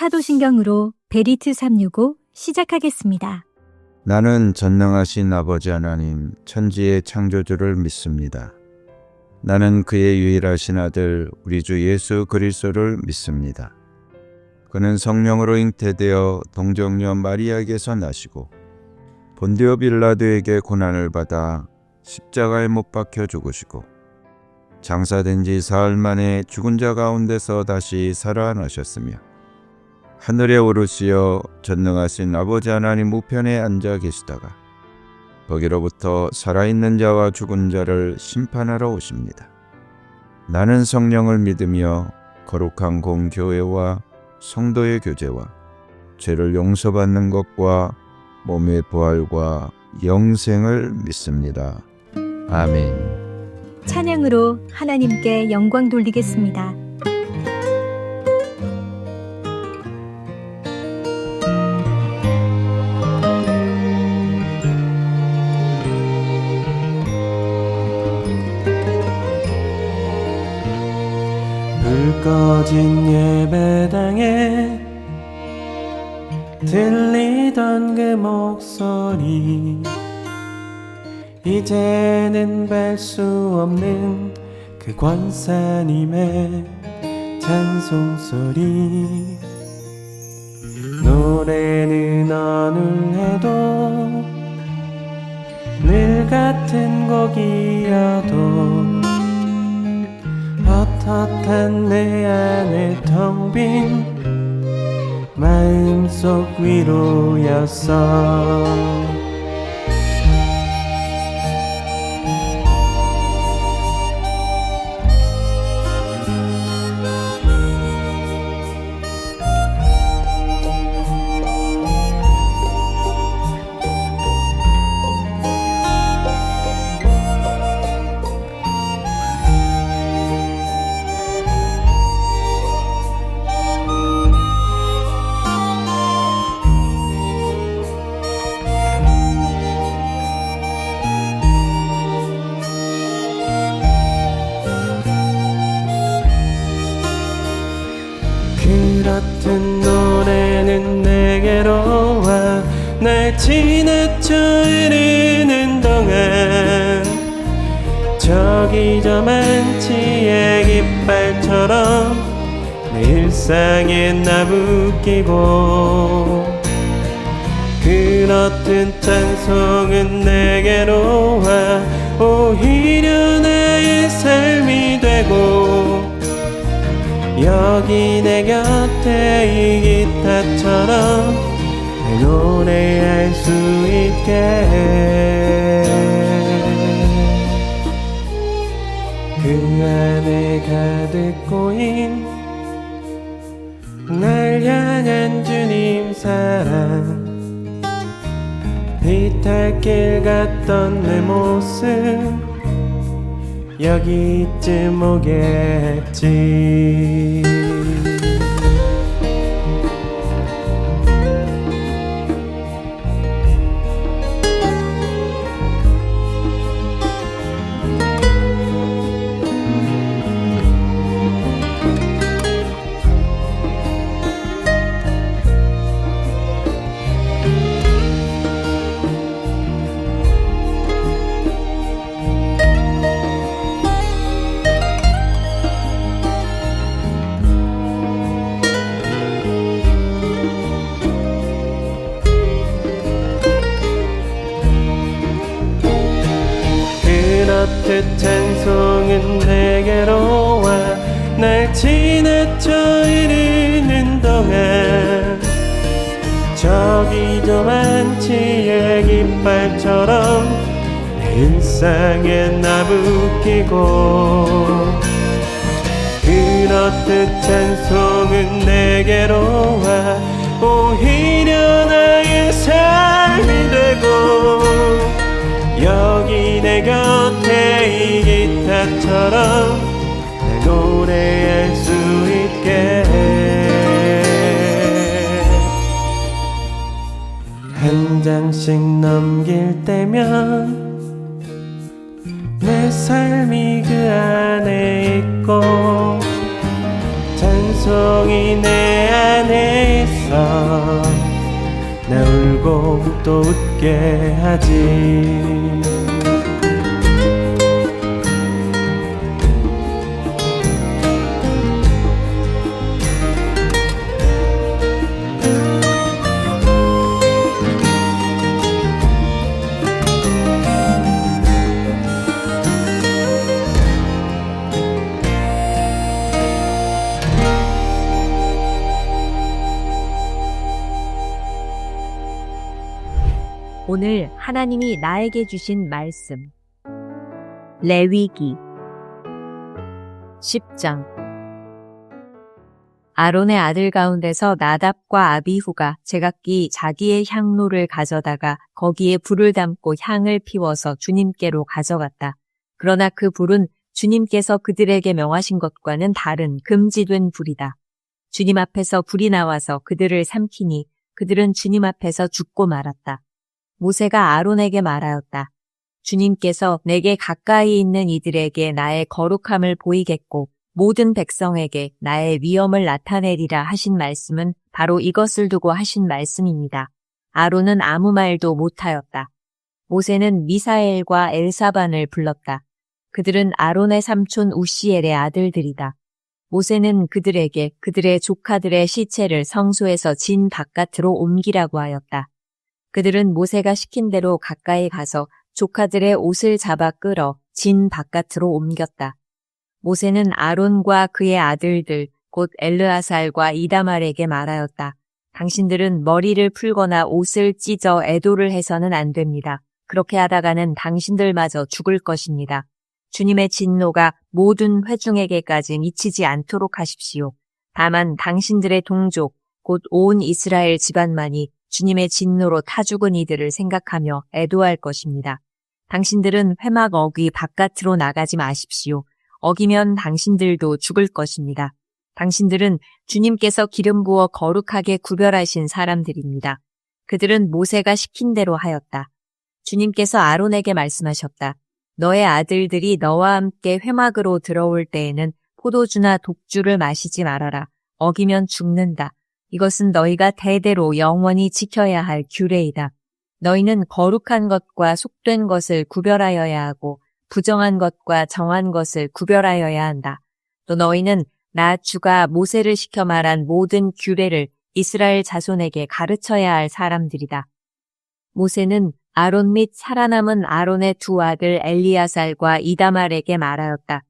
사도신경으로 베리트 365 시작하겠습니다. 나는 전능하신 아버지 하나님 천지의 창조주를 믿습니다. 나는 그의 유일하신 아들 우리 주 예수 그리스도를 믿습니다. 그는 성령으로 잉태되어 동정녀 마리아에게서 나시고 본디오 빌라도에게 고난을 받아 십자가에 못 박혀 죽으시고 장사된 지 사흘 만에 죽은 자 가운데서 다시 살아나셨으며 하늘에 오르시어 전능하신 아버지 하나님 우편에 앉아 계시다가 거기로부터 살아있는 자와 죽은 자를 심판하러 오십니다. 나는 성령을 믿으며 거룩한 공교회와 성도의 교제와 죄를 용서받는 것과 몸의 부활과 영생을 믿습니다. 아멘. 찬양으로 하나님께 영광 돌리겠습니다. 불 꺼진 예배당에 들리던 그 목소리, 이제는 뵐 수 없는 그 권사님의 찬송소리. 노래는 어눌해도 늘 같은 곡이어도 헛헛한 내 안에 텅 빈 마음속 위로였어. 그렇듯 노래는 내게로 와 날 지나쳐 흐르는 동안 저기 저만치의 깃발처럼 내 일상에 나부끼고, 그렇듯 찬송은 내게로 와 오히려 나의 삶이 되고, 여기 내 곁에 이 기타처럼 내 노래할 수 있게 그 안에 가득 고인 날 향한 주님 사랑, 비탈길 갔던 내 모습 여기쯤 오겠지. 그렇듯 찬송은 내게로 와 날 지나쳐 흐르는 동안 저기 저만치의 깃발처럼 내 일상에 나부끼고, 그렇듯 찬송은 내게로 와 오히려 나의 삶이 되고, 여기 내 곁에 이 기타처럼 내 노래할 수 있게 한 장씩 넘길 때면 내 삶이 그 안에 있고 찬송이 내 안에 나 울고 또 웃게 하지. 오늘 하나님이 나에게 주신 말씀. 레위기 10장. 아론의 아들 가운데서 나답과 아비후가 제각기 자기의 향로를 가져다가 거기에 불을 담고 향을 피워서 주님께로 가져갔다. 그러나 그 불은 주님께서 그들에게 명하신 것과는 다른 금지된 불이다. 주님 앞에서 불이 나와서 그들을 삼키니 그들은 주님 앞에서 죽고 말았다. 모세가 아론에게 말하였다. 주님께서 내게 가까이 있는 이들에게 나의 거룩함을 보이겠고 모든 백성에게 나의 위엄을 나타내리라 하신 말씀은 바로 이것을 두고 하신 말씀입니다. 아론은 아무 말도 못하였다. 모세는 미사엘과 엘사반을 불렀다. 그들은 아론의 삼촌 우시엘의 아들들이다. 모세는 그들에게 그들의 조카들의 시체를 성소에서 진 바깥으로 옮기라고 하였다. 그들은 모세가 시킨 대로 가까이 가서 조카들의 옷을 잡아 끌어 진 바깥으로 옮겼다. 모세는 아론과 그의 아들들 곧 엘르아살과 이다말에게 말하였다. 당신들은 머리를 풀거나 옷을 찢어 애도를 해서는 안 됩니다. 그렇게 하다가는 당신들마저 죽을 것입니다. 주님의 진노가 모든 회중에게까지 미치지 않도록 하십시오. 다만 당신들의 동족 곧 온 이스라엘 집안만이 주님의 진노로 타 죽은 이들을 생각하며 애도할 것입니다. 당신들은 회막 어귀 바깥으로 나가지 마십시오. 어기면 당신들도 죽을 것입니다. 당신들은 주님께서 기름 부어 거룩하게 구별하신 사람들입니다. 그들은 모세가 시킨 대로 하였다. 주님께서 아론에게 말씀하셨다. 너의 아들들이 너와 함께 회막으로 들어올 때에는 포도주나 독주를 마시지 말아라. 어기면 죽는다. 이것은 너희가 대대로 영원히 지켜야 할 규례이다. 너희는 거룩한 것과 속된 것을 구별하여야 하고 부정한 것과 정한 것을 구별하여야 한다. 또 너희는 나 주가 모세를 시켜 말한 모든 규례를 이스라엘 자손에게 가르쳐야 할 사람들이다. 모세는 아론 및 살아남은 아론의 두 아들 엘리아살과 이다말에게 말하였다.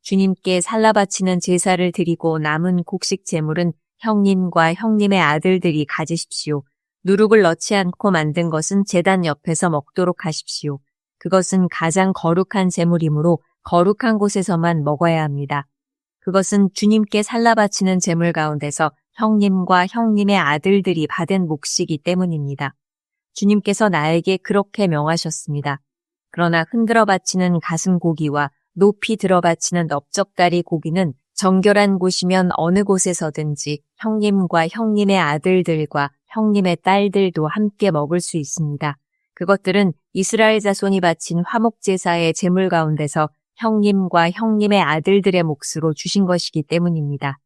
주님께 살라 바치는 제사를 드리고 남은 곡식 제물은 형님과 형님의 아들들이 가지십시오. 누룩을 넣지 않고 만든 것은 제단 옆에서 먹도록 하십시오. 그것은 가장 거룩한 제물이므로 거룩한 곳에서만 먹어야 합니다. 그것은 주님께 살라 바치는 제물 가운데서 형님과 형님의 아들들이 받은 몫이기 때문입니다. 주님께서 나에게 그렇게 명하셨습니다. 그러나 흔들어 바치는 가슴 고기와 높이 들어 바치는 넓적다리 고기는 정결한 곳이면 어느 곳에서든지 형님과 형님의 아들들과 형님의 딸들도 함께 먹을 수 있습니다. 그것들은 이스라엘 자손이 바친 화목제사의 제물 가운데서 형님과 형님의 아들들의 몫으로 주신 것이기 때문입니다.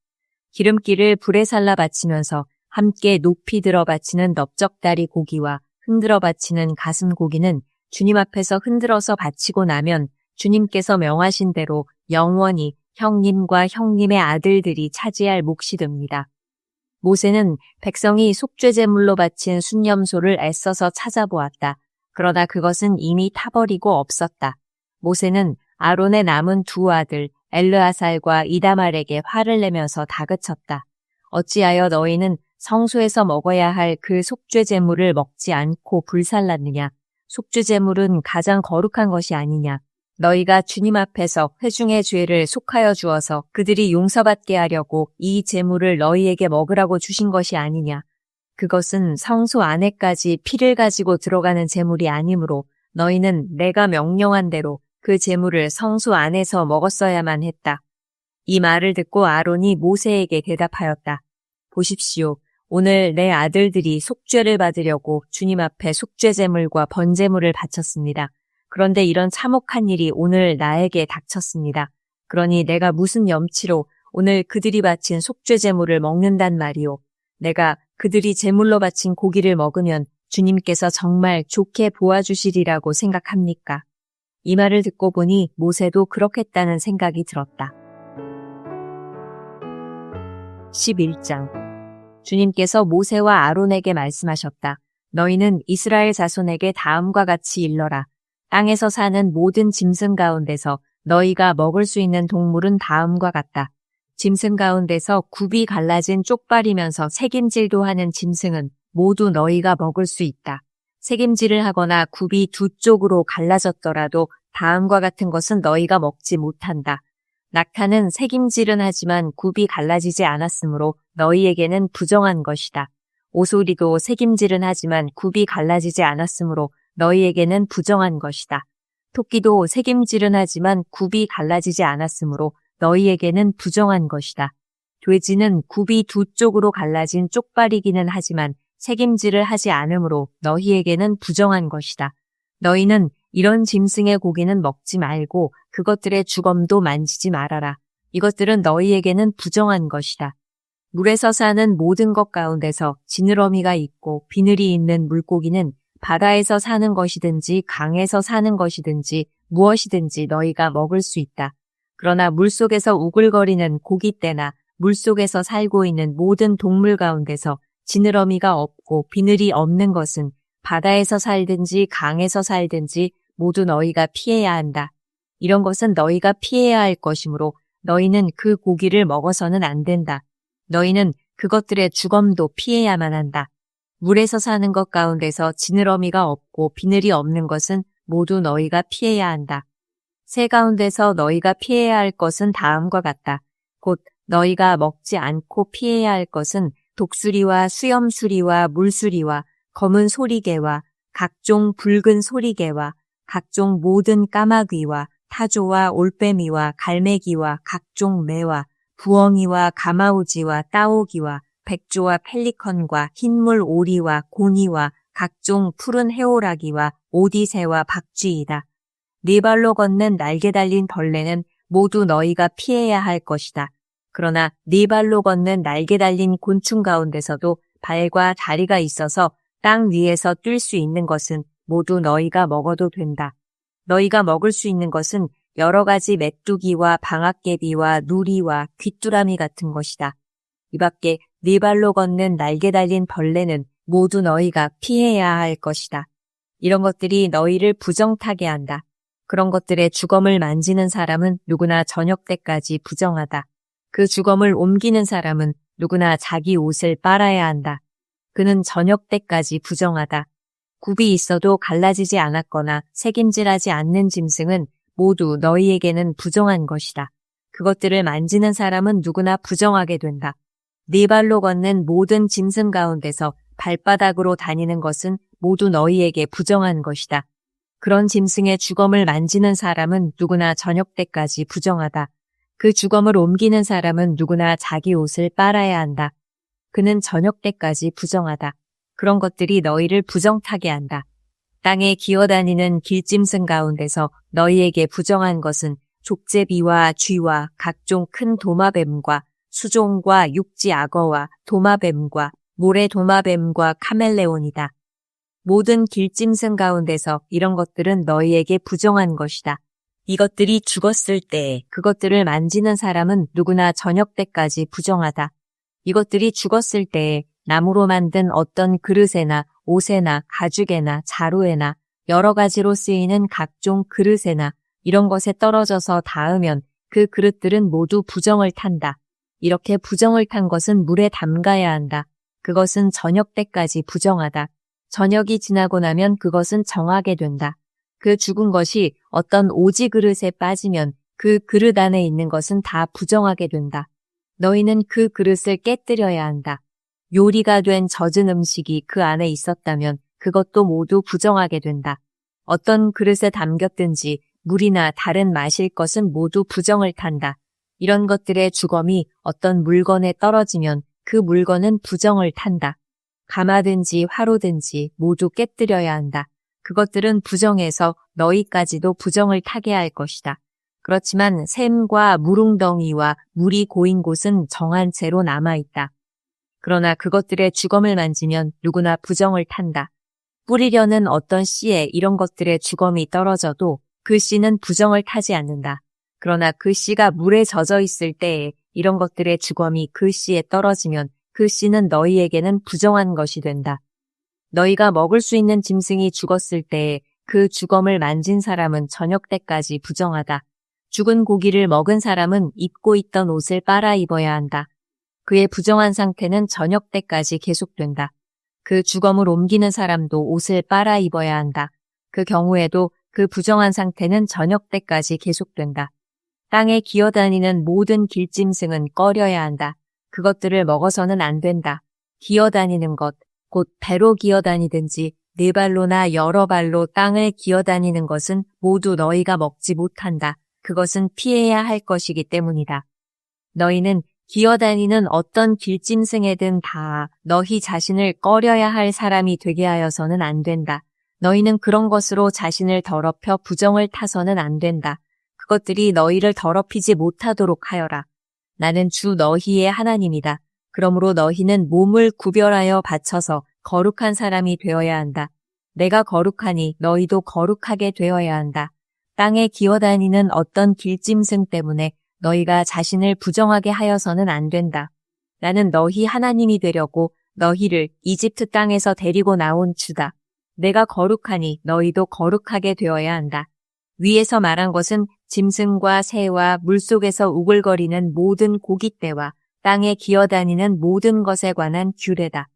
기름기를 불에 살라 바치면서 함께 높이 들어 바치는 넓적다리 고기와 흔들어 바치는 가슴 고기는 주님 앞에서 흔들어서 바치고 나면 주님께서 명하신 대로 영원히 형님과 형님의 아들들이 차지할 몫이 됩니다. 모세는 백성이 속죄제물로 바친 순념소를 애써서 찾아보았다. 그러나 그것은 이미 타버리고 없었다. 모세는 아론의 남은 두 아들 엘르아살과 이다말에게 화를 내면서 다그쳤다. 어찌하여 너희는 성소에서 먹어야 할 그 속죄제물을 먹지 않고 불살랐느냐? 속죄제물은 가장 거룩한 것이 아니냐? 너희가 주님 앞에서 회중의 죄를 속하여 주어서 그들이 용서받게 하려고 이 제물을 너희에게 먹으라고 주신 것이 아니냐? 그것은 성소 안에까지 피를 가지고 들어가는 제물이 아니므로 너희는 내가 명령한 대로 그 제물을 성소 안에서 먹었어야만 했다. 이 말을 듣고 아론이 모세에게 대답하였다. 보십시오. 오늘 내 아들들이 속죄를 받으려고 주님 앞에 속죄제물과 번제물을 바쳤습니다. 그런데 이런 참혹한 일이 오늘 나에게 닥쳤습니다. 그러니 내가 무슨 염치로 오늘 그들이 바친 속죄제물을 먹는단 말이오. 내가 그들이 제물로 바친 고기를 먹으면 주님께서 정말 좋게 보아주시리라고 생각합니까? 이 말을 듣고 보니 모세도 그렇겠다는 생각이 들었다. 11장. 주님께서 모세와 아론에게 말씀하셨다. 너희는 이스라엘 자손에게 다음과 같이 일러라. 땅에서 사는 모든 짐승 가운데서 너희가 먹을 수 있는 동물은 다음과 같다. 짐승 가운데서 굽이 갈라진 쪽발이면서 새김질도 하는 짐승은 모두 너희가 먹을 수 있다. 새김질을 하거나 굽이 두 쪽으로 갈라졌더라도 다음과 같은 것은 너희가 먹지 못한다. 낙타는 새김질은 하지만 굽이 갈라지지 않았으므로 너희에게는 부정한 것이다. 오소리도 새김질은 하지만 굽이 갈라지지 않았으므로 너희에게는 부정한 것이다. 토끼도 새김질은 하지만 굽이 갈라지지 않았으므로 너희에게는 부정한 것이다. 돼지는 굽이 두 쪽으로 갈라진 쪽발이기는 하지만 새김질을 하지 않으므로 너희에게는 부정한 것이다. 너희는 이런 짐승의 고기는 먹지 말고 그것들의 주검도 만지지 말아라. 이것들은 너희에게는 부정한 것이다. 물에서 사는 모든 것 가운데서 지느러미가 있고 비늘이 있는 물고기는 바다에서 사는 것이든지 강에서 사는 것이든지 무엇이든지 너희가 먹을 수 있다. 그러나 물속에서 우글거리는 고깃대나 물속에서 살고 있는 모든 동물 가운데서 지느러미가 없고 비늘이 없는 것은 바다에서 살든지 강에서 살든지 모두 너희가 피해야 한다. 이런 것은 너희가 피해야 할 것이므로 너희는 그 고기를 먹어서는 안 된다. 너희는 그것들의 주검도 피해야만 한다. 물에서 사는 것 가운데서 지느러미가 없고 비늘이 없는 것은 모두 너희가 피해야 한다. 새 가운데서 너희가 피해야 할 것은 다음과 같다. 곧 너희가 먹지 않고 피해야 할 것은 독수리와 수염수리와 물수리와 검은 소리개와 각종 붉은 소리개와 각종 모든 까마귀와 타조와 올빼미와 갈매기와 각종 매와 부엉이와 가마우지와 따오기와 백조와 펠리컨과 흰물 오리와 고니와 각종 푸른 해오라기와 오디새와 박쥐이다. 네 발로 걷는 날개 달린 벌레는 모두 너희가 피해야 할 것이다. 그러나 네 발로 걷는 날개 달린 곤충 가운데서도 발과 다리가 있어서 땅 위에서 뛸 수 있는 것은 모두 너희가 먹어도 된다. 너희가 먹을 수 있는 것은 여러 가지 메뚜기와 방앗개비와 누리와 귀뚜라미 같은 것이다. 이 밖에 네 발로 걷는 날개 달린 벌레는 모두 너희가 피해야 할 것이다. 이런 것들이 너희를 부정타게 한다. 그런 것들의 주검을 만지는 사람은 누구나 저녁 때까지 부정하다. 그 주검을 옮기는 사람은 누구나 자기 옷을 빨아야 한다. 그는 저녁 때까지 부정하다. 굽이 있어도 갈라지지 않았거나 새김질하지 않는 짐승은 모두 너희에게는 부정한 것이다. 그것들을 만지는 사람은 누구나 부정하게 된다. 네 발로 걷는 모든 짐승 가운데서 발바닥으로 다니는 것은 모두 너희에게 부정한 것이다. 그런 짐승의 주검을 만지는 사람은 누구나 저녁 때까지 부정하다. 그 주검을 옮기는 사람은 누구나 자기 옷을 빨아야 한다. 그는 저녁 때까지 부정하다. 그런 것들이 너희를 부정타게 한다. 땅에 기어다니는 길짐승 가운데서 너희에게 부정한 것은 족제비와 쥐와 각종 큰 도마뱀과 수종과 육지 악어와 도마뱀과 모래 도마뱀과 카멜레온이다. 모든 길짐승 가운데서 이런 것들은 너희에게 부정한 것이다. 이것들이 죽었을 때에 그것들을 만지는 사람은 누구나 저녁 때까지 부정하다. 이것들이 죽었을 때에 나무로 만든 어떤 그릇에나 옷에나 가죽에나 자루에나 여러 가지로 쓰이는 각종 그릇에나 이런 것에 떨어져서 닿으면 그 그릇들은 모두 부정을 탄다. 이렇게 부정을 탄 것은 물에 담가야 한다. 그것은 저녁 때까지 부정하다. 저녁이 지나고 나면 그것은 정하게 된다. 그 죽은 것이 어떤 오지 그릇에 빠지면 그 그릇 안에 있는 것은 다 부정하게 된다. 너희는 그 그릇을 깨뜨려야 한다. 요리가 된 젖은 음식이 그 안에 있었다면 그것도 모두 부정하게 된다. 어떤 그릇에 담겼든지 물이나 다른 마실 것은 모두 부정을 탄다. 이런 것들의 주검이 어떤 물건에 떨어지면 그 물건은 부정을 탄다. 가마든지 화로든지 모두 깨뜨려야 한다. 그것들은 부정해서 너희까지도 부정을 타게 할 것이다. 그렇지만 샘과 물웅덩이와 물이 고인 곳은 정한 채로 남아있다. 그러나 그것들의 주검을 만지면 누구나 부정을 탄다. 뿌리려는 어떤 씨에 이런 것들의 주검이 떨어져도 그 씨는 부정을 타지 않는다. 그러나 그 씨가 물에 젖어 있을 때에 이런 것들의 주검이 그 씨에 떨어지면 그 씨는 너희에게는 부정한 것이 된다. 너희가 먹을 수 있는 짐승이 죽었을 때에 그 주검을 만진 사람은 저녁 때까지 부정하다. 죽은 고기를 먹은 사람은 입고 있던 옷을 빨아 입어야 한다. 그의 부정한 상태는 저녁 때까지 계속된다. 그 주검을 옮기는 사람도 옷을 빨아 입어야 한다. 그 경우에도 그 부정한 상태는 저녁 때까지 계속된다. 땅에 기어다니는 모든 길짐승은 꺼려야 한다. 그것들을 먹어서는 안 된다. 기어다니는 것, 곧 배로 기어다니든지 네 발로나 여러 발로 땅을 기어다니는 것은 모두 너희가 먹지 못한다. 그것은 피해야 할 것이기 때문이다. 너희는 기어다니는 어떤 길짐승에든 다 너희 자신을 꺼려야 할 사람이 되게 하여서는 안 된다. 너희는 그런 것으로 자신을 더럽혀 부정을 타서는 안 된다. 그것들이 너희를 더럽히지 못하도록 하여라. 나는 주 너희의 하나님이다. 그러므로 너희는 몸을 구별하여 바쳐서 거룩한 사람이 되어야 한다. 내가 거룩하니 너희도 거룩하게 되어야 한다. 땅에 기어다니는 어떤 길짐승 때문에 너희가 자신을 부정하게 하여서는 안 된다. 나는 너희 하나님이 되려고 너희를 이집트 땅에서 데리고 나온 주다. 내가 거룩하니 너희도 거룩하게 되어야 한다. 위에서 말한 것은 짐승과 새와 물속에서 우글거리는 모든 고깃대와 땅에 기어다니는 모든 것에 관한 규례다.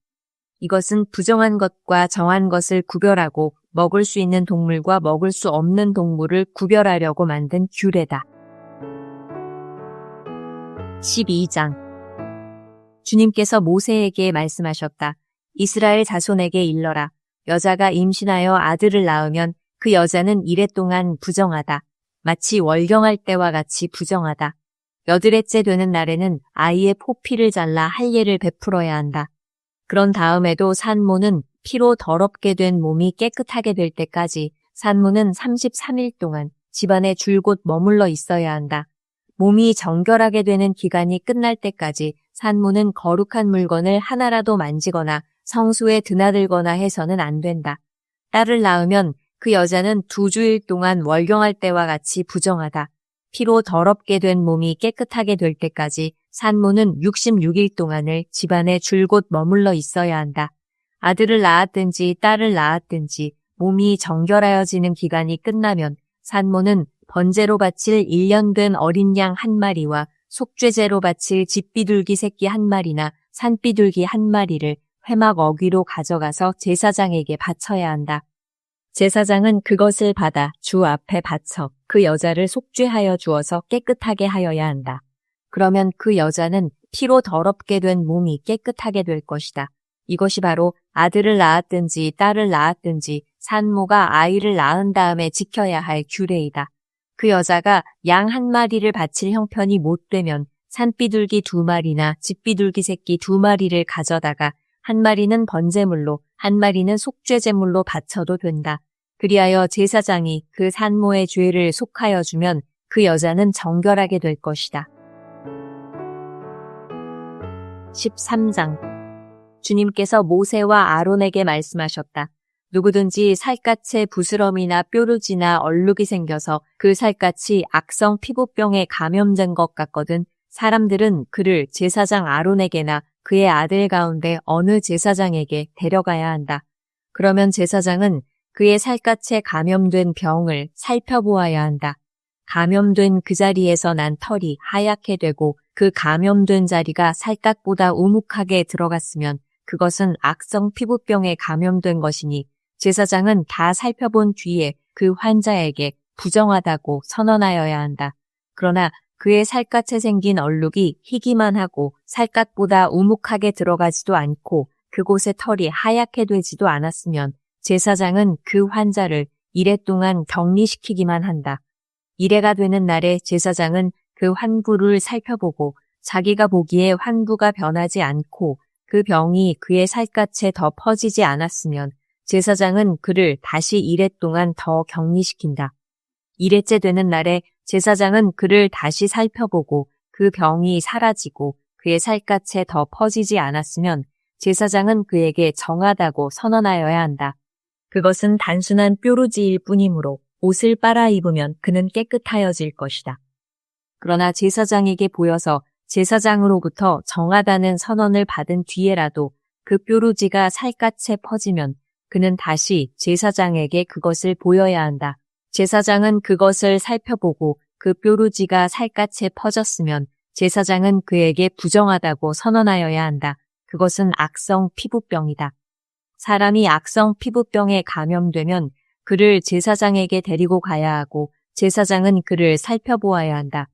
이것은 부정한 것과 정한 것을 구별하고 먹을 수 있는 동물과 먹을 수 없는 동물을 구별하려고 만든 규례다. 12장 주님께서 모세에게 말씀하셨다. 이스라엘 자손에게 일러라. 여자가 임신하여 아들을 낳으면 그 여자는 이래 동안 부정하다. 마치 월경할 때와 같이 부정하다. 여드레째 되는 날에는 아이의 포피를 잘라 할례를 베풀어야 한다. 그런 다음에도 산모는 피로 더럽게 된 몸이 깨끗하게 될 때까지 산모는 33일 동안 집안에 줄곧 머물러 있어야 한다. 몸이 정결하게 되는 기간이 끝날 때까지 산모는 거룩한 물건을 하나라도 만지거나 성수에 드나들거나 해서는 안 된다. 딸을 낳으면 그 여자는 2주일 동안 월경할 때와 같이 부정하다. 피로 더럽게 된 몸이 깨끗하게 될 때까지 산모는 66일 동안을 집안에 줄곧 머물러 있어야 한다. 아들을 낳았든지 딸을 낳았든지 몸이 정결하여지는 기간이 끝나면 산모는 번제로 바칠 1년 된 어린 양 1마리와 속죄제로 바칠 집비둘기 새끼 1마리나 산비둘기 1마리를 회막 어귀로 가져가서 제사장에게 바쳐야 한다. 제사장은 그것을 받아 주 앞에 바쳐 그 여자를 속죄하여 주어서 깨끗하게 하여야 한다. 그러면 그 여자는 피로 더럽게 된 몸이 깨끗하게 될 것이다. 이것이 바로 아들을 낳았든지 딸을 낳았든지 산모가 아이를 낳은 다음에 지켜야 할 규례이다. 그 여자가 양 1마리를 바칠 형편이 못 되면 산비둘기 2마리나 집비둘기 새끼 2마리를 가져다가 1마리는 번제물로 1마리는 속죄제물로 바쳐도 된다. 그리하여 제사장이 그 산모의 죄를 속하여 주면 그 여자는 정결하게 될 것이다. 13장 주님께서 모세와 아론에게 말씀하셨다. 누구든지 살갗에 부스럼이나 뾰루지나 얼룩이 생겨서 그 살갗이 악성 피부병에 감염된 것 같거든 사람들은 그를 제사장 아론에게나 그의 아들 가운데 어느 제사장에게 데려가야 한다. 그러면 제사장은 그의 살갗에 감염된 병을 살펴보아야 한다. 감염된 그 자리에서 난 털이 하얗게 되고 그 감염된 자리가 살갗보다 우묵하게 들어갔으면 그것은 악성 피부병에 감염된 것이니 제사장은 다 살펴본 뒤에 그 환자에게 부정하다고 선언하여야 한다. 그러나 그의 살갗에 생긴 얼룩이 희기만 하고 살갗보다 우묵하게 들어가지도 않고 그곳의 털이 하얗게 되지도 않았으면 제사장은 그 환자를 이래 동안 격리시키기만 한다. 이래가 되는 날에 제사장은 그 환부를 살펴보고 자기가 보기에 환부가 변하지 않고 그 병이 그의 살갗에 더 퍼지지 않았으면 제사장은 그를 다시 이래 동안 더 격리시킨다. 이래째 되는 날에 제사장은 그를 다시 살펴보고 그 병이 사라지고 그의 살갗에 더 퍼지지 않았으면 제사장은 그에게 정하다고 선언하여야 한다. 그것은 단순한 뾰루지일 뿐이므로 옷을 빨아 입으면 그는 깨끗하여질 것이다. 그러나 제사장에게 보여서 제사장으로부터 정하다는 선언을 받은 뒤에라도 그 뾰루지가 살갗에 퍼지면 그는 다시 제사장에게 그것을 보여야 한다. 제사장은 그것을 살펴보고 그 뾰루지가 살갗에 퍼졌으면 제사장은 그에게 부정하다고 선언하여야 한다. 그것은 악성 피부병이다. 사람이 악성 피부병에 감염되면 그를 제사장에게 데리고 가야 하고 제사장은 그를 살펴보아야 한다.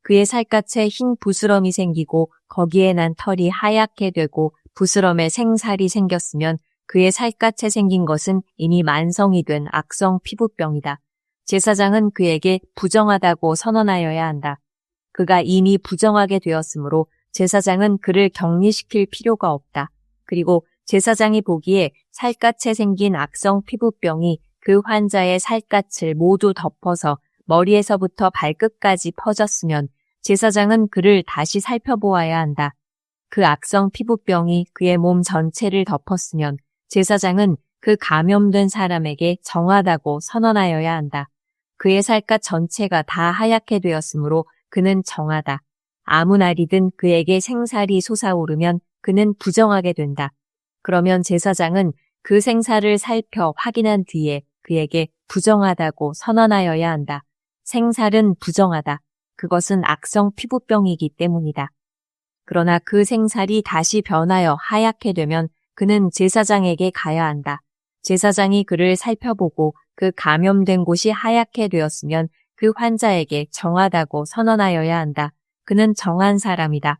그의 살갗에 흰 부스럼이 생기고 거기에 난 털이 하얗게 되고 부스럼에 생살이 생겼으면 그의 살갗에 생긴 것은 이미 만성이 된 악성 피부병이다. 제사장은 그에게 부정하다고 선언하여야 한다. 그가 이미 부정하게 되었으므로 제사장은 그를 격리시킬 필요가 없다. 그리고 제사장이 보기에 살갗에 생긴 악성 피부병이 그 환자의 살갗을 모두 덮어서 머리에서부터 발끝까지 퍼졌으면 제사장은 그를 다시 살펴보아야 한다. 그 악성 피부병이 그의 몸 전체를 덮었으면 제사장은 그 감염된 사람에게 정하다고 선언하여야 한다. 그의 살갗 전체가 다 하얗게 되었으므로 그는 정하다. 아무 날이든 그에게 생살이 솟아오르면 그는 부정하게 된다. 그러면 제사장은 그 생살을 살펴 확인한 뒤에 그에게 부정하다고 선언하여야 한다. 생살은 부정하다. 그것은 악성 피부병이기 때문이다. 그러나 그 생살이 다시 변하여 하얗게 되면 그는 제사장에게 가야 한다. 제사장이 그를 살펴보고 그 감염된 곳이 하얗게 되었으면 그 환자에게 정하다고 선언하여야 한다. 그는 정한 사람이다.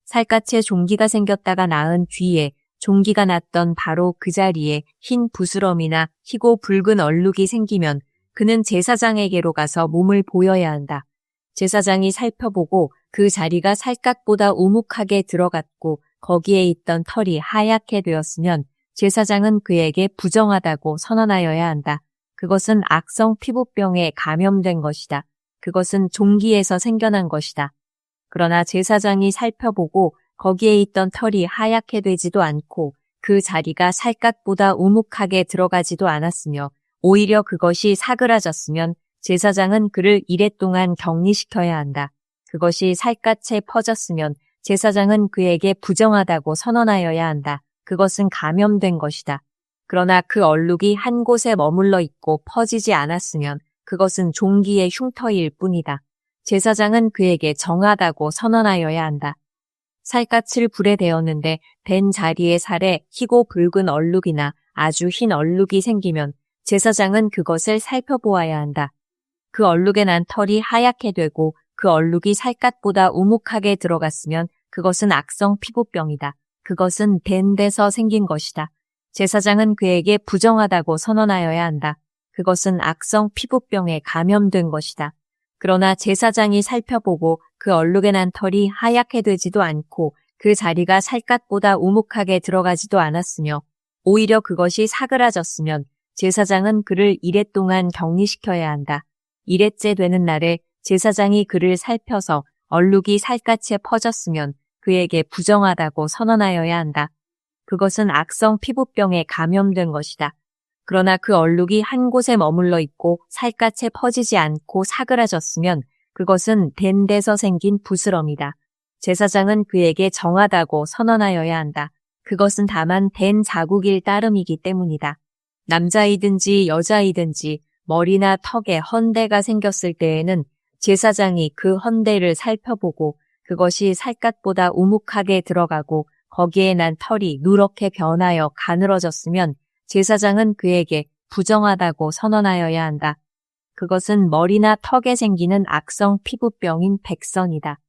살갗에 종기가 생겼다가 나은 뒤에 종기가 났던 바로 그 자리에 흰 부스럼이나 희고 붉은 얼룩이 생기면 그는 제사장에게로 가서 몸을 보여야 한다. 제사장이 살펴보고 그 자리가 살갗보다 우묵하게 들어갔고 거기에 있던 털이 하얗게 되었으면 제사장은 그에게 부정하다고 선언하여야 한다. 그것은 악성 피부병에 감염된 것이다. 그것은 종기에서 생겨난 것이다. 그러나 제사장이 살펴보고 거기에 있던 털이 하얗게 되지도 않고 그 자리가 살갗보다 우묵하게 들어가지도 않았으며 오히려 그것이 사그라졌으면 제사장은 그를 이랫 동안 격리시켜야 한다. 그것이 살갗에 퍼졌으면 제사장은 그에게 부정하다고 선언하여야 한다. 그것은 감염된 것이다. 그러나 그 얼룩이 한 곳에 머물러 있고 퍼지지 않았으면 그것은 종기의 흉터일 뿐이다. 제사장은 그에게 정하다고 선언하여야 한다. 살갗을 불에 데웠는데 댄 자리의 살에 희고 붉은 얼룩이나 아주 흰 얼룩이 생기면 제사장은 그것을 살펴보아야 한다. 그 얼룩에 난 털이 하얗게 되고 그 얼룩이 살갗보다 우묵하게 들어갔으면 그것은 악성 피부병이다. 그것은 댄 데서 생긴 것이다. 제사장은 그에게 부정하다고 선언하여야 한다. 그것은 악성 피부병에 감염된 것이다. 그러나 제사장이 살펴보고 그 얼룩에 난 털이 하얗게 되지도 않고 그 자리가 살갗보다 우묵하게 들어가지도 않았으며 오히려 그것이 사그라졌으면 제사장은 그를 이랫 동안 격리시켜야 한다. 이렛째 되는 날에 제사장이 그를 살펴서 얼룩이 살갗에 퍼졌으면 그에게 부정하다고 선언하여야 한다. 그것은 악성 피부병에 감염된 것이다. 그러나 그 얼룩이 한 곳에 머물러 있고 살갗에 퍼지지 않고 사그라졌으면 그것은 댄 데서 생긴 부스럼이다. 제사장은 그에게 정하다고 선언하여야 한다. 그것은 다만 댄 자국일 따름이기 때문이다. 남자이든지 여자이든지 머리나 턱에 헌대가 생겼을 때에는 제사장이 그 헌대를 살펴보고 그것이 살갗보다 우묵하게 들어가고 거기에 난 털이 누렇게 변하여 가늘어졌으면 제사장은 그에게 부정하다고 선언하여야 한다. 그것은 머리나 턱에 생기는 악성 피부병인 백선이다.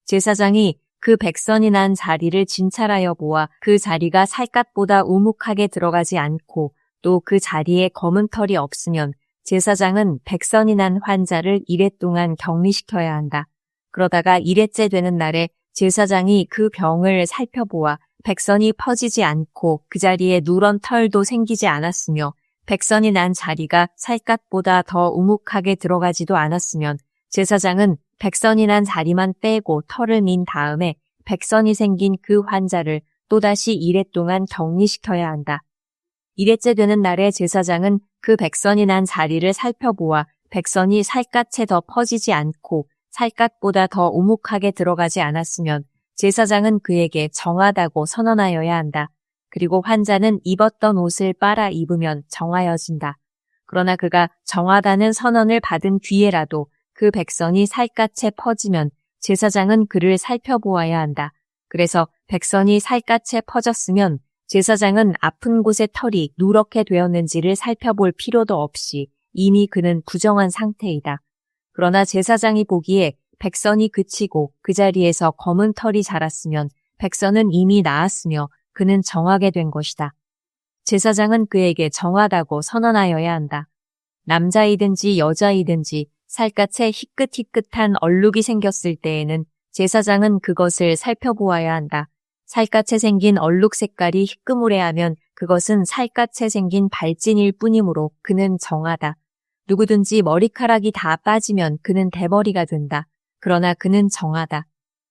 제사장이 그 백선이 난 자리를 진찰하여 보아 그 자리가 살갗보다 우묵하게 들어가지 않고 또 그 자리에 검은 털이 없으면 제사장은 백선이 난 환자를 이랫 동안 격리시켜야 한다. 그러다가 이렛째 되는 날에 제사장이 그 병을 살펴보아 백선이 퍼지지 않고 그 자리에 누런 털도 생기지 않았으며 백선이 난 자리가 살갗보다 더 우묵하게 들어가지도 않았으면 제사장은 백선이 난 자리만 빼고 털을 민 다음에 백선이 생긴 그 환자를 또다시 이레 동안 격리시켜야 한다. 이레째 되는 날에 제사장은 그 백선이 난 자리를 살펴보아 백선이 살갗에 더 퍼지지 않고 살갗보다 더 오목하게 들어가지 않았으면 제사장은 그에게 정하다고 선언하여야 한다. 그리고 환자는 입었던 옷을 빨아 입으면 정하여진다. 그러나 그가 정하다는 선언을 받은 뒤에라도 그 백선이 살갗에 퍼지면 제사장은 그를 살펴보아야 한다. 그래서 백선이 살갗에 퍼졌으면 제사장은 아픈 곳의 털이 누렇게 되었는지를 살펴볼 필요도 없이 이미 그는 부정한 상태이다. 그러나 제사장이 보기에 백선이 그치고 그 자리에서 검은 털이 자랐으면 백선은 이미 나았으며 그는 정하게 된 것이다. 제사장은 그에게 정하다고 선언하여야 한다. 남자이든지 여자이든지 살갗에 희끗희끗한 얼룩이 생겼을 때에는 제사장은 그것을 살펴보아야 한다. 살갗에 생긴 얼룩 색깔이 희끄무레하면 그것은 살갗에 생긴 발진일 뿐이므로 그는 정하다. 누구든지 머리카락이 다 빠지면 그는 대머리가 된다. 그러나 그는 정하다.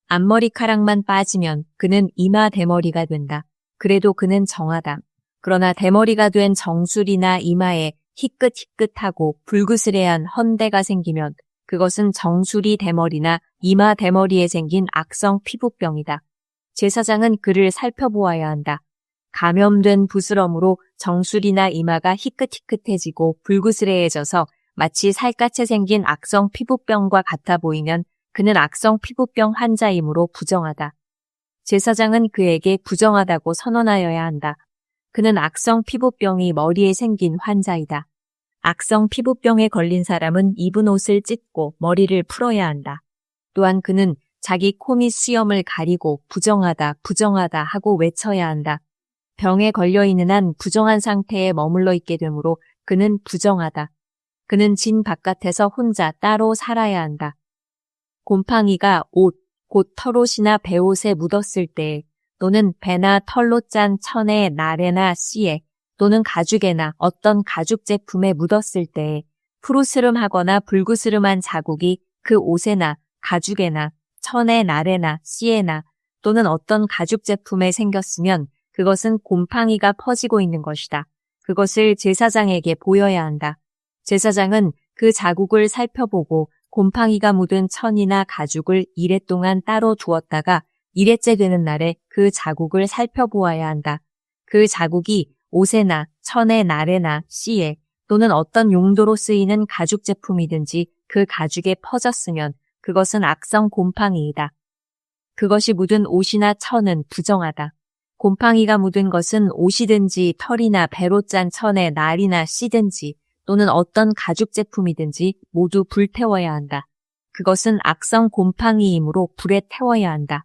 앞머리카락만 빠지면 그는 이마 대머리가 된다. 그래도 그는 정하다. 그러나 대머리가 된 정수리나 이마에 희끗희끗하고 불그스레한 헌대가 생기면 그것은 정수리 대머리나 이마 대머리에 생긴 악성 피부병이다. 제사장은 그를 살펴보아야 한다. 감염된 부스럼으로 정수리나 이마가 희끗희끗해지고 불그스레해져서 마치 살갗에 생긴 악성 피부병과 같아 보이면 그는 악성 피부병 환자이므로 부정하다. 제사장은 그에게 부정하다고 선언하여야 한다. 그는 악성 피부병이 머리에 생긴 환자이다. 악성 피부병에 걸린 사람은 입은 옷을 찢고 머리를 풀어야 한다. 또한 그는 자기 코 및 수염을 가리고 부정하다 하고 외쳐야 한다. 병에 걸려있는 한 부정한 상태에 머물러 있게 되므로 그는 부정하다. 그는 진 바깥에서 혼자 따로 살아야 한다. 곰팡이가 옷, 곧 털옷이나 배옷에 묻었을 때 또는 배나 털로 짠 천에 나래나 씨에 또는 가죽에나 어떤 가죽 제품에 묻었을 때 푸르스름하거나 불그스름한 자국이 그 옷에나 가죽에나 천에 나래나 씨에나 또는 어떤 가죽 제품에 생겼으면 그것은 곰팡이가 퍼지고 있는 것이다. 그것을 제사장에게 보여야 한다. 제사장은 그 자국을 살펴보고 곰팡이가 묻은 천이나 가죽을 이레 동안 따로 두었다가 이레째 되는 날에 그 자국을 살펴보아야 한다. 그 자국이 옷에나 천에 나래나 씨에 또는 어떤 용도로 쓰이는 가죽 제품이든지 그 가죽에 퍼졌으면 그것은 악성 곰팡이이다. 그것이 묻은 옷이나 천은 부정하다. 곰팡이가 묻은 것은 옷이든지 털이나 배로 짠 천에 날이나 씨든지 또는 어떤 가죽 제품이든지 모두 불태워야 한다. 그것은 악성 곰팡이이므로 불에 태워야 한다.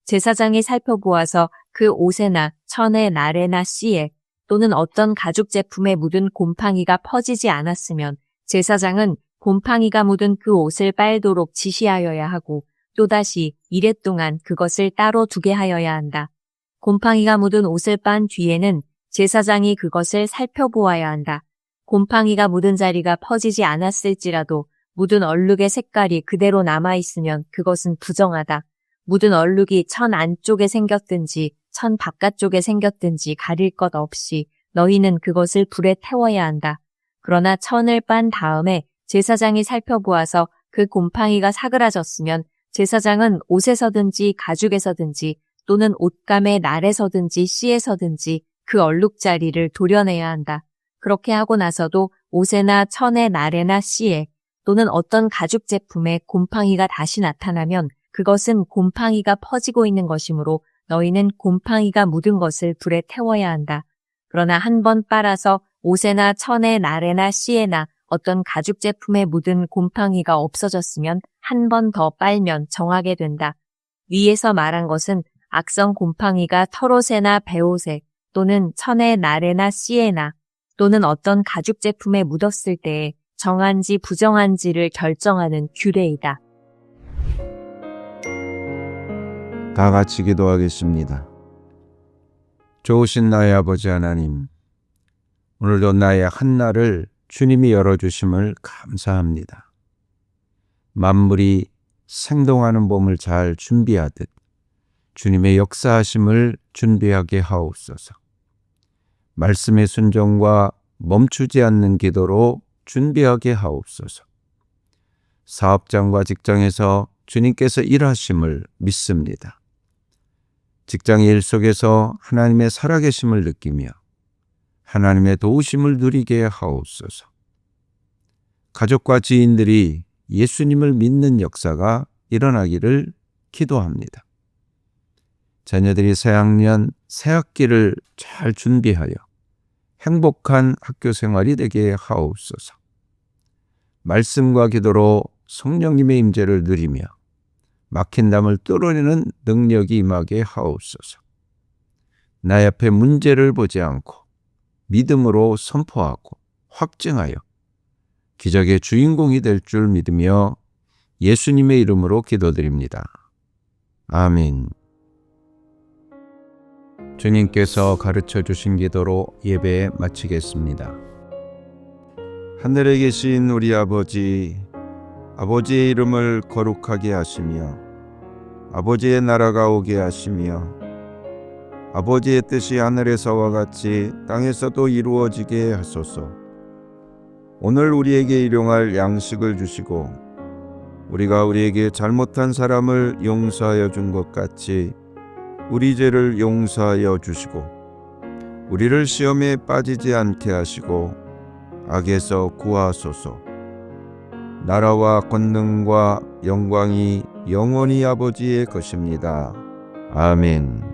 제사장이 살펴보아서 그 옷에나 천에 나래나 씨에 또는 어떤 가죽 제품에 묻은 곰팡이가 퍼지지 않았으면 제사장은 곰팡이가 묻은 그 옷을 빨도록 지시하여야 하고 또다시 이레 동안 그것을 따로 두게 하여야 한다. 곰팡이가 묻은 옷을 빤 뒤에는 제사장이 그것을 살펴보아야 한다. 곰팡이가 묻은 자리가 퍼지지 않았을지라도 묻은 얼룩의 색깔이 그대로 남아있으면 그것은 부정하다. 묻은 얼룩이 천 안쪽에 생겼든지 천 바깥쪽에 생겼든지 가릴 것 없이 너희는 그것을 불에 태워야 한다. 그러나 천을 빤 다음에 제사장이 살펴보아서 그 곰팡이가 사그라졌으면 제사장은 옷에서든지 가죽에서든지 또는 옷감의 날에서든지 씨에서든지 그 얼룩자리를 도려내야 한다. 그렇게 하고 나서도 옷에나 천의 날에나 씨에 또는 어떤 가죽 제품에 곰팡이가 다시 나타나면 그것은 곰팡이가 퍼지고 있는 것이므로 너희는 곰팡이가 묻은 것을 불에 태워야 한다. 그러나 한 번 빨아서 옷에나 천의 날에나 씨에나 어떤 가죽 제품에 묻은 곰팡이가 없어졌으면 한 번 더 빨면 정하게 된다. 위에서 말한 것은 악성 곰팡이가 털옷에나 배옷에 또는 천의 날에나 씨에나 또는 어떤 가죽 제품에 묻었을 때에 정한지 부정한지를 결정하는 규례이다. 다 같이 기도하겠습니다. 좋으신 나의 아버지 하나님, 오늘도 나의 한날을 주님이 열어주심을 감사합니다. 만물이 생동하는 봄을 잘 준비하듯 주님의 역사하심을 준비하게 하옵소서. 말씀의 순종과 멈추지 않는 기도로 준비하게 하옵소서. 사업장과 직장에서 주님께서 일하심을 믿습니다. 직장의 일 속에서 하나님의 살아계심을 느끼며 하나님의 도우심을 누리게 하옵소서. 가족과 지인들이 예수님을 믿는 역사가 일어나기를 기도합니다. 자녀들이 새학년, 새학기를 잘 준비하여 행복한 학교 생활이 되게 하옵소서. 말씀과 기도로 성령님의 임재를 누리며 막힌 담을 뚫어내는 능력이 임하게 하옵소서. 나 앞에 문제를 보지 않고 믿음으로 선포하고 확증하여 기적의 주인공이 될 줄 믿으며 예수님의 이름으로 기도드립니다. 아멘. 주님께서 가르쳐 주신 기도로 예배 마치겠습니다. 하늘에 계신 우리 아버지, 아버지의 이름을 거룩하게 하시며 아버지의 나라가 오게 하시며 아버지의 뜻이 하늘에서와 같이 땅에서도 이루어지게 하소서. 오늘 우리에게 일용할 양식을 주시고 우리가 우리에게 잘못한 사람을 용서하여 준 것 같이 우리 죄를 용서하여 주시고 우리를 시험에 빠지지 않게 하시고 악에서 구하소서. 나라와 권능과 영광이 영원히 아버지의 것입니다. 아멘.